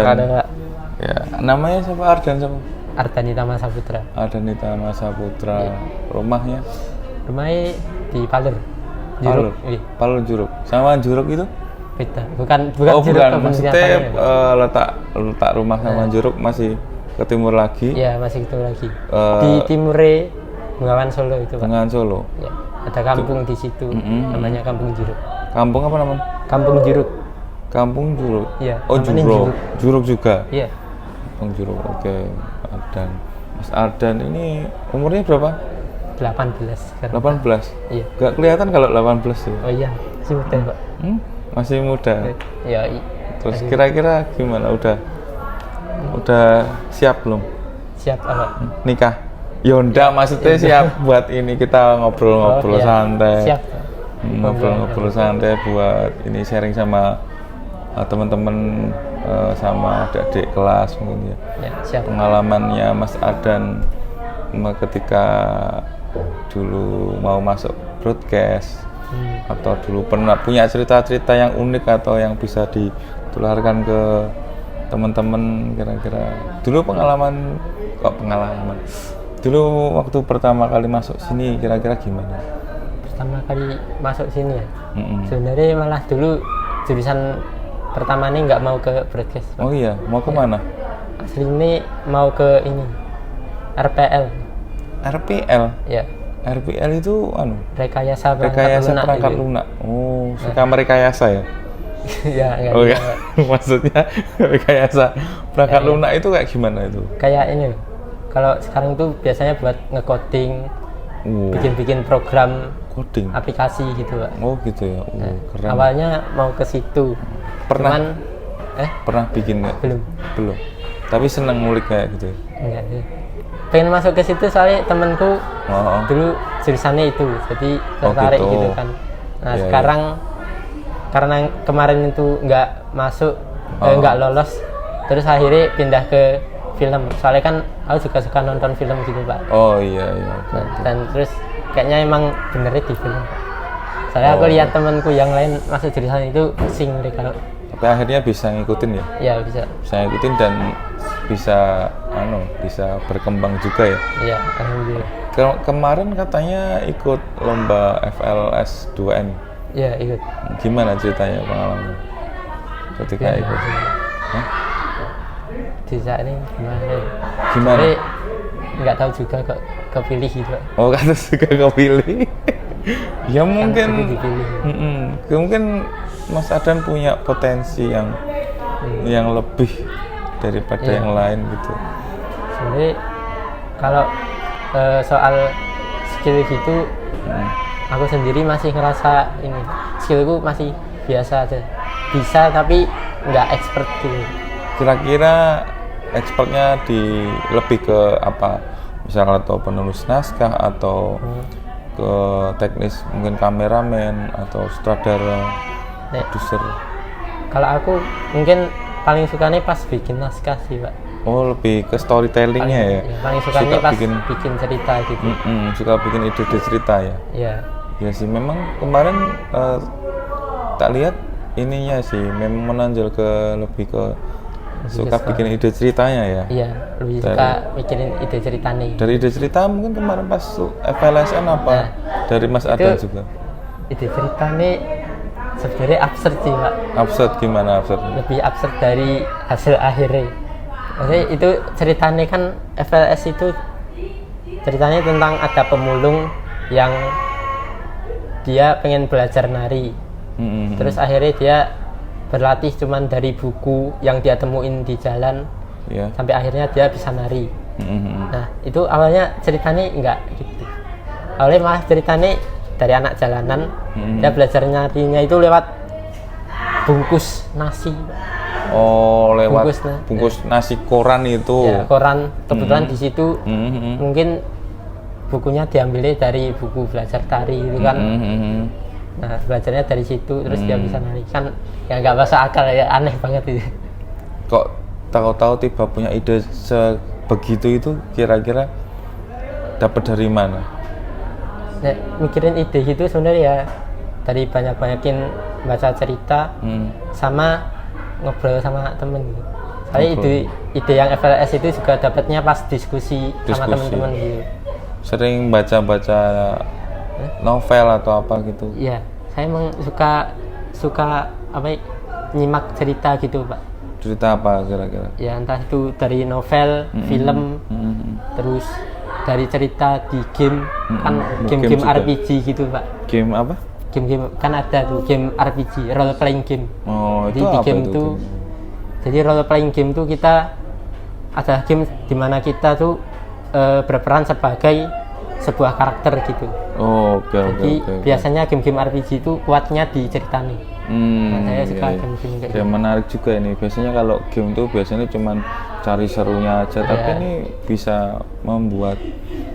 Ada Pak. Ya, namanya siapa? Ardan siapa? Ardanita Masaputra. Ardanita Masaputra. Rumahnya? Rumahnya di Palur. Palur. Palur Juruk. Sama Juruk itu? Beda. Bukan Oh, Juruk. bukan. Maksudnya letak rumah sama Juruk masih ke timur lagi? Iya, masih itu lagi. Di timure Bengawan Solo itu, Pak. Bengawan Solo. Ya, ada kampung di situ. Namanya Kampung Juruk. Kampung apa namanya? Kampung Juruk. Kampung Juruk. Iya. Oh, Juruk. Juruk juga. Iya. Kampung Juruk. Oke. Ardan. Mas Ardan ini umurnya berapa? 18 sekarang. 18? Iya. Gak kelihatan kalau 18 sih. Oh iya, masih muda, Pak. Masih muda. Ya. Terus kira-kira gimana? Udah siap belum? Siap apa? Nikah? Yonda maksudnya siap buat ini kita ngobrol-ngobrol santai. Siap. Ngobrol-ngobrol santai buat ini sharing sama teman-teman sama adik-adik kelas mungkin ya. Ya, siap. Pengalamannya Mas Ardan ketika dulu mau masuk broadcast atau dulu pernah punya cerita-cerita yang unik atau yang bisa ditularkan ke teman-teman kira-kira dulu pengalaman dulu waktu pertama kali masuk sini kira-kira gimana? Pertama kali masuk sini ya? Sebenarnya malah dulu jurusan pertama ini nggak mau ke broadcast. Oh iya, mau kemana? Asli ini mau ke ini RPL. RPL? Ya. RPL itu rekayasa perangkat lunak. Oh, suka merekayasa ya? Ya, enggak. Oh ya, maksudnya rekayasa perangkat lunak itu kayak gimana itu? Kayak ini, kalau sekarang tuh biasanya buat nge-coding, bikin-bikin program coding, aplikasi gitu, Pak. Oh gitu ya, keren. Awalnya mau ke situ. Pernah bikin nggak? Belum. Tapi seneng ngulik kayak gitu. Enggak sih. Pengen masuk ke situ soalnya temanku dulu jurusannya itu, jadi tertarik gitu kan. Nah sekarang karena kemarin itu nggak masuk, nggak lolos, terus akhirnya pindah ke film. Soalnya kan aku juga suka nonton film gitu, Pak. Oh iya. Nah, dan terus kayaknya emang benernya di film. Soalnya aku lihat temanku yang lain masuk jurusan itu pusing mereka. Tapi akhirnya bisa ngikutin ya? Iya bisa. Bisa ngikutin dan bisa berkembang juga ya? Iya, alhamdulillah. Kemarin katanya ikut lomba FLS 2N. Iya, ikut. Gimana ceritanya pengalaman ketika ikut? Cerita ini gimana? Gimana? Nggak tahu juga kok kepilih gitu. Oh, kata juga kepilih. Ya mungkin mungkin Mas Ardan punya potensi yang lebih daripada yang lain gitu. Sebenarnya kalau soal skill gitu, aku sendiri masih ngerasa ini skillku masih biasa aja, bisa tapi nggak expert gitu. Kira-kira expertnya lebih ke apa? Misalnya atau penulis naskah atau ke teknis mungkin kameramen atau sutradara, produser. Kalau aku mungkin paling sukanya pas bikin naskah sih, Pak. Oh, lebih ke storytellingnya ya? Paling sukanya pas bikin cerita gitu. Suka bikin ide-ide cerita ya? Iya. Ya sih, memang kemarin tak lihat ininya sih, memang menonjol lebih ke suka bikin ide ceritanya ya? Iya, lebih suka mikirin ide ceritanya. Dari ide cerita mungkin kemarin pas FLSN apa? Dari Mas Ardan juga? Ide ceritanya sebenarnya absurd sih, Pak. Absurd gimana absurd? Lebih absurd dari hasil akhirnya. Maksudnya itu ceritanya kan FLS itu ceritanya tentang ada pemulung yang dia pengen belajar nari. Terus akhirnya dia berlatih cuman dari buku yang dia temuin di jalan sampai akhirnya dia bisa nari. Nah itu awalnya ceritanya enggak gitu. Awalnya malah ceritanya dari anak jalanan, dia belajar narinya itu lewat bungkus nasi. Oh, lewat bungkus nasi koran itu. Ya, koran. Kebetulan di situ mungkin bukunya diambilnya dari buku belajar tari itu kan. Nah, belajarnya dari situ terus dia bisa nari. Kan ya nggak masuk akal ya, aneh banget itu. Kok tahu-tahu tiba punya ide sebegitu itu kira-kira dapat dari mana? Nah, mikirin ide gitu sebenarnya ya dari banyak-banyakin baca cerita sama ngobrol sama temen gitu. Saya ide yang FLS itu juga dapatnya pas diskusi sama teman-teman gitu. Sering baca-baca novel atau apa gitu? Iya, saya emang suka apa nyimak cerita gitu Pak. Cerita apa kira-kira? Ya entah itu dari novel, film, terus dari cerita di game, kan game-game RPG gitu Pak. Game apa? Game-game kan ada tuh game RPG, role playing game. Oh, Jadi itu di apa game itu? tuh, jadi role playing game tuh kita ada game dimana kita tuh berperan sebagai sebuah karakter gitu. Oh, oke. Jadi biasanya game-game RPG itu kuatnya di ceritanya. Nah, saya suka game-game kayak Ya, menarik juga ini. Biasanya kalau game tuh biasanya cuman cari serunya aja, tapi ini bisa membuat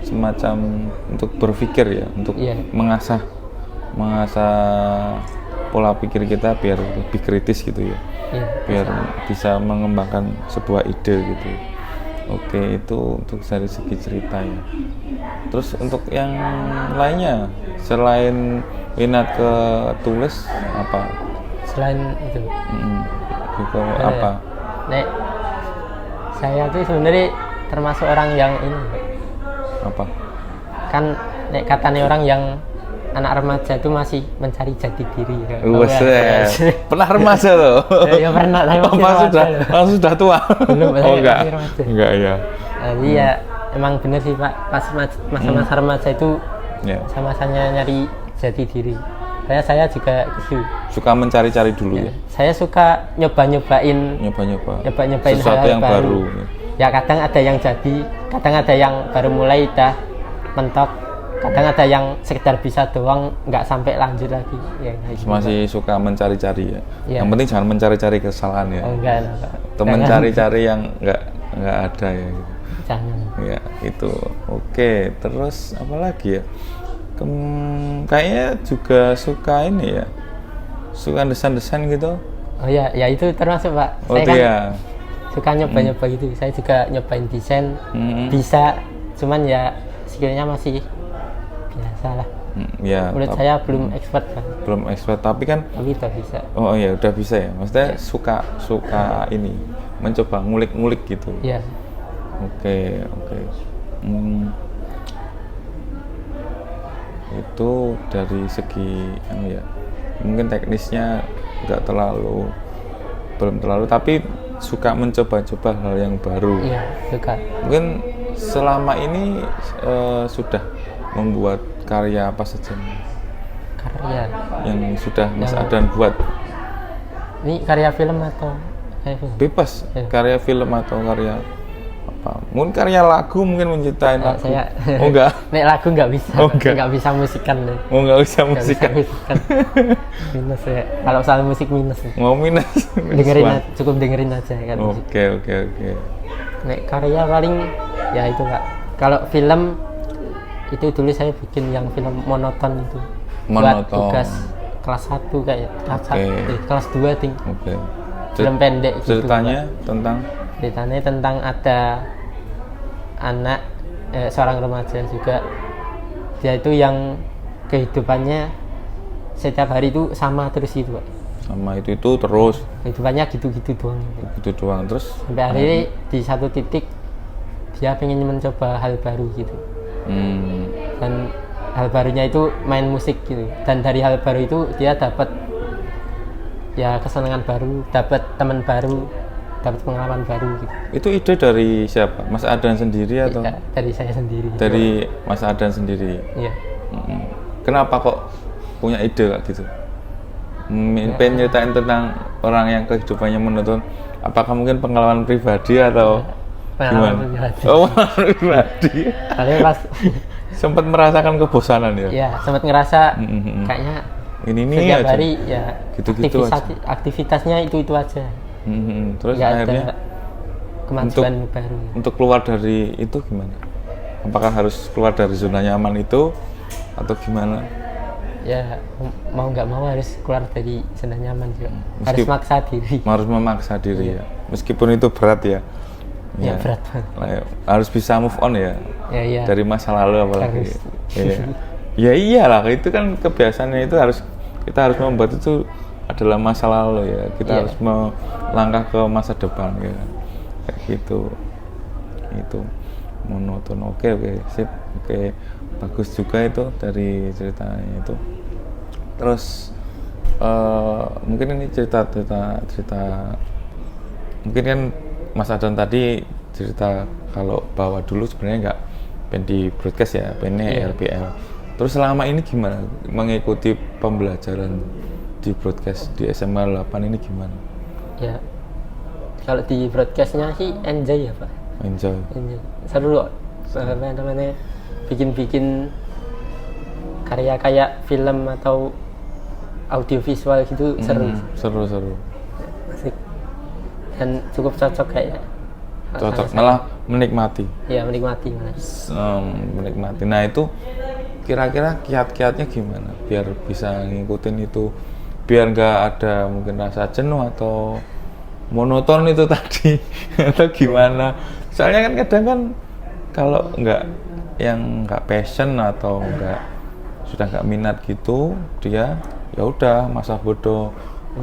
semacam untuk berpikir ya, untuk mengasah pola pikir kita biar lebih kritis gitu ya. Biar bisa mengembangkan sebuah ide gitu. Oke, itu untuk dari segi cerita ya. Terus untuk yang lainnya selain minat ke tulis apa? Selain itu Gitu, apa? Nek saya tuh sebenarnya termasuk orang yang ini Apa? kan nek katanya orang yang anak remaja itu masih mencari jati diri ya. Pernah remaja loh? Ya pernah, tapi sudah tua? Belum, enggak ya. Jadi ya emang bener sih Pak, pas masa-masa remaja itu sama-masanya nyari jati diri. Saya juga gitu. Suka mencari-cari dulu ya? Saya suka nyoba-nyobain sesuatu yang baru. Ya kadang ada yang jadi, kadang ada yang baru mulai udah mentok, kadang ada yang sekedar bisa doang, nggak sampai lanjut lagi. Ya, gitu, masih suka mencari-cari ya? Yang penting jangan mencari-cari kesalahan ya? Oh, enggak. Temen cari-cari yang nggak ada ya? Gitu. Jangan. Ya itu. Oke, terus apa lagi ya? Kayaknya juga suka ini ya, suka desain-desain gitu. Oh ya itu termasuk Pak. Oh saya iya. Kan suka nyoba-nyoba gitu. Saya juga nyobain desain, bisa, cuman ya skillnya masih biasa lah. Ya. Menurut saya belum expert kan. Belum expert, tapi kan. Tapi udah bisa. Oh iya, udah bisa ya. Maksudnya suka ini, mencoba ngulik-ngulik gitu. Iya. Oke. Itu dari segi mungkin teknisnya belum terlalu, tapi suka mencoba-coba hal yang baru. Iya, suka. Mungkin selama ini sudah membuat karya apa saja? Karya yang sudah Mas Adan buat? Ini karya film atau karya film? Bebas, karya film atau karya apa? Mungkin karya lagu, mungkin menciptain lagu. Saya, oh enggak? Nek lagu enggak bisa, enggak bisa musikan deh. Oh enggak bisa musikan. Minus ya. Kalau soal musik minus. Mau minus. Cukup dengerin aja kan. Oke. Nek karya paling ya itu Kak. Kalau film itu dulu saya bikin yang film monoton itu. Buat tugas kelas 1 kayak kelas 2 ting. Oke. Film pendek gitu. Ceritanya tentang ada anak seorang remaja juga, dia itu yang kehidupannya setiap hari itu sama terus gitu Pak. Sama itu terus kehidupannya gitu-gitu doang terus sampai akhirnya di satu titik dia pengen mencoba hal baru gitu. Dan hal barunya itu main musik gitu, dan dari hal baru itu dia dapat ya kesenangan baru, dapat teman baru, dapat pengalaman baru gitu. Itu ide dari siapa? Mas Adan sendiri atau? Ya, dari saya sendiri. Dari Mas Adan sendiri? Iya. Kenapa kok punya ide kayak gitu? Pengen nyeritain tentang orang yang kehidupannya monoton. Apakah mungkin pengalaman pribadi atau pengalaman pribadi? Oh, pengalaman pribadi. Kalian pas sempat merasakan kebosanan ya? Iya, sempat ngerasa kayaknya ini setiap aja. hari ya gitu-gitu aktivitasnya itu aja. Terus nggak akhirnya ada kemajuan baru. Untuk keluar dari itu gimana? Apakah harus keluar dari zona nyaman itu atau gimana? Ya mau nggak mau harus keluar dari zona nyaman juga. Harus maksa diri. Harus memaksa diri ya. Meskipun itu berat ya. Ya berat banget. Harus bisa move on ya. Ya. Dari masa lalu apalagi. Harus. Ya iyalah, itu kan kebiasaannya, itu kita harus membuat itu adalah masa lalu ya. Kita harus melangkah ke masa depan ya. kayak gitu. Itu monoton. Oke, sip. Oke, bagus juga itu dari ceritanya itu. Terus mungkin ini cerita mungkin kan Mas Adan tadi cerita kalau bahwa dulu sebenarnya nggak pengen di broadcast ya, pengennya RPL. Terus selama ini gimana mengikuti pembelajaran di broadcast di SMA 8 ini gimana? Ya, kalau di broadcastnya sih enjoy ya Pak. Enjoy. Seru kok. Apa namanya, bikin karya kayak film atau audiovisual gitu seru. Asik. Dan cukup cocok kayaknya. Cocok, malah menikmati. Ya, menikmati malah. Menikmati. Nah itu kira-kira kiat-kiatnya gimana biar bisa ngikutin itu, biar nggak ada mungkin rasa jenuh atau monoton itu tadi atau gimana? Soalnya kan kadang kan kalau nggak passion atau sudah nggak minat gitu, dia ya udah masa bodoh.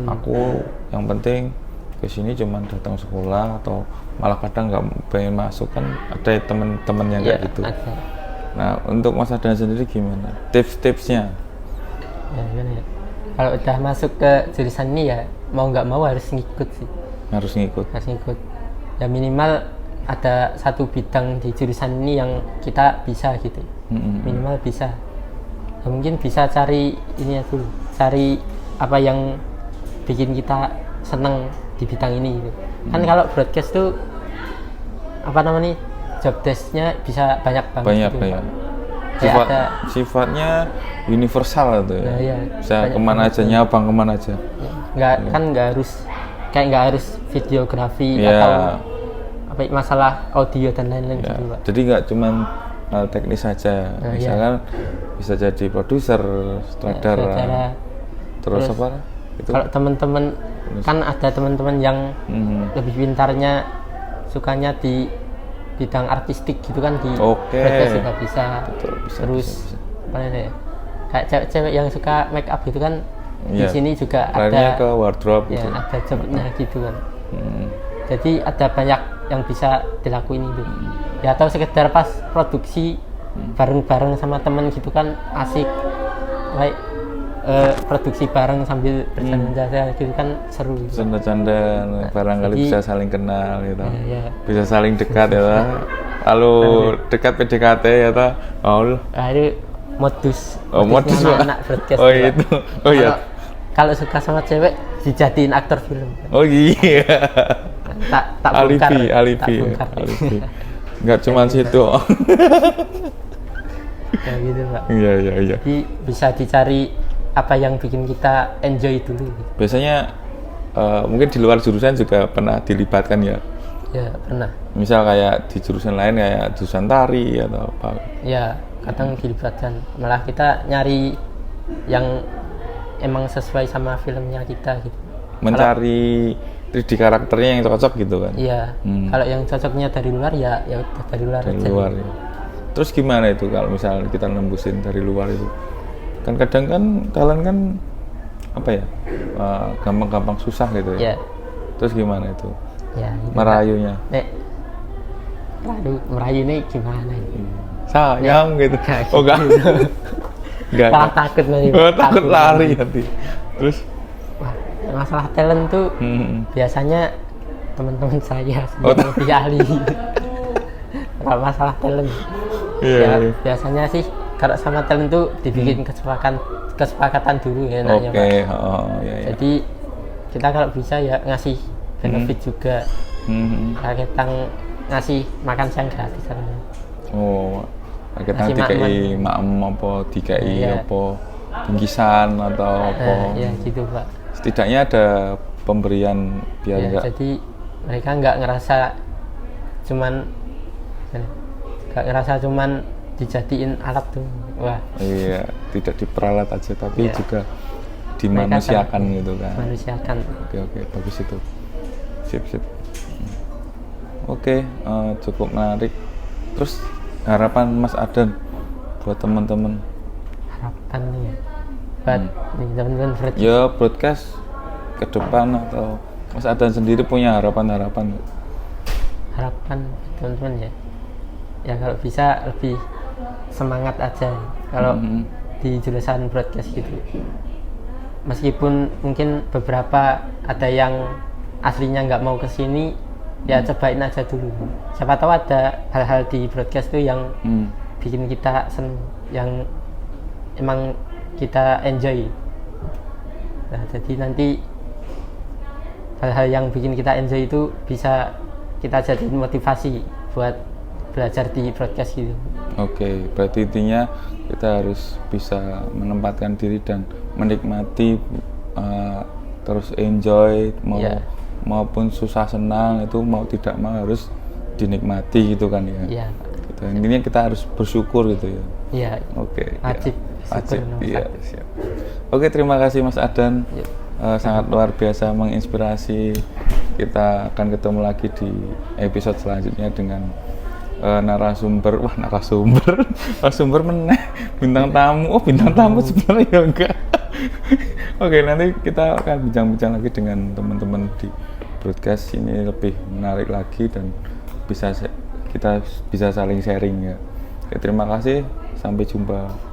Aku yang penting kesini cuman datang sekolah, atau malah kadang nggak pengen masuk, kan ada temen-temen yang kayak gitu. Ada. Nah untuk Mas Adan sendiri gimana tips-tipsnya? Ya, gimana ya? Kalau udah masuk ke jurusan ini ya mau nggak mau harus ngikut sih. Harus ngikut. Ya minimal ada satu bidang di jurusan ini yang kita bisa gitu. Minimal bisa. Ya, mungkin bisa cari ini ya dulu, cari apa yang bikin kita seneng di bidang ini gitu. Kan kalau broadcast tuh apa namanya, job desk-nya bisa banyak banget gitu. Sifatnya universal itu ya. Nah, iya, bisa kemana aja, nyabang kemana aja. Kan nggak harus videografi atau apa masalah audio dan lain-lain gitu Pak. Jadi nggak cuman hal teknis saja. Misalkan bisa jadi produser, sutradara, terus apa? Itu. Kalau teman-teman kan ada teman-teman yang lebih pintarnya sukanya di bidang artistik gitu kan, di broadcast juga bisa. Betul, bisa. Apa ya? Kayak cewek-cewek yang suka make up gitu kan, di sini juga larinya ada ke wardrobe gitu. Ada jobnya gitu kan. Jadi ada banyak yang bisa dilakuin itu. Ya atau sekedar pas produksi bareng-bareng sama temen gitu kan asik. Baik produksi bareng sambil bercanda-canda gitu kan seru gitu. Canda-canda, barangkali bisa saling kenal gitu. Ya. Bisa saling dekat ya. Lalu dekat PDKT ya ta. Itu modus anak broadcast. Oh itu. Oh iya. Kalau suka sama cewek dijadiin aktor film. Oh iya. Tak alibi. Enggak cuma situ. Ya gitu Pak. Iya. Jadi bisa dicari apa yang bikin kita enjoy dulu. Biasanya mungkin di luar jurusan juga pernah dilibatkan ya? Ya pernah. Misal kayak di jurusan lain kayak jurusan tari atau apa? Ya kadang dilibatkan. Malah kita nyari yang emang sesuai sama filmnya kita gitu. Mencari 3D karakternya yang cocok gitu kan? Iya. Kalau yang cocoknya dari luar ya udah dari luar aja. Luar, ya. Terus gimana itu kalau misalnya kita nembusin dari luar itu? Kan kadang kan kalian kan apa ya, gampang-gampang susah gitu ya. Terus gimana itu? Ya, gitu, merayunya. Merayu ini gimana ini? Sayang gitu. Oh enggak. Enggak. Malah takut nanti. Takut lari nanti. Terus masalah talent tuh biasanya teman-teman saya lebih ahli. Kalau masalah talent. Biasanya sih kalau sama talent tuh dibikin kesepakatan dulu ya enaknya Pak. Iya. Jadi kita kalau bisa ya ngasih benefit juga. Kayak kita ngasih makan siang gratis caranya. Kita dikai maem apa dikai apa bingkisan atau apa. Ya gitu Pak. Setidaknya ada pemberian biar enggak. Jadi mereka nggak ngerasa cuman dijadiin alat tuh. Wah. Iya, tidak diperalat aja tapi juga dimanusiakan gitu kan. Manusiakan. Oke, bagus itu. Sip. Oke, cukup menarik. Terus harapan Mas Adan buat teman-teman? Harapan nih ya. Buat teman-teman broadcast. Ya, broadcast ke depan atau Mas Adan sendiri punya harapan-harapan? harapan teman-teman ya kalau bisa lebih semangat aja kalau di jurusan broadcast gitu. Meskipun mungkin beberapa ada yang aslinya nggak mau kesini, ya cobain aja dulu. Siapa tahu ada hal-hal di broadcast tuh yang bikin kita seneng, yang emang kita enjoy. Nah, jadi nanti hal-hal yang bikin kita enjoy itu bisa kita jadiin motivasi buat belajar di broadcast gitu. Oke, berarti intinya kita harus bisa menempatkan diri dan menikmati, terus enjoy, maupun susah senang itu mau tidak mau harus dinikmati gitu kan ya. Iya. Gitu. Intinya kita harus bersyukur gitu ya. Iya. Oke. Wajib. Wajib. Iya. Siap. Oke, terima kasih Mas Adan. Sangat luar biasa menginspirasi. Kita akan ketemu lagi di episode selanjutnya dengan narasumber meneh, bintang tamu sebenarnya ya enggak. Oke, nanti kita akan bincang-bincang lagi dengan teman-teman di broadcast ini lebih menarik lagi dan kita bisa saling sharing ya. Oke, terima kasih, sampai jumpa.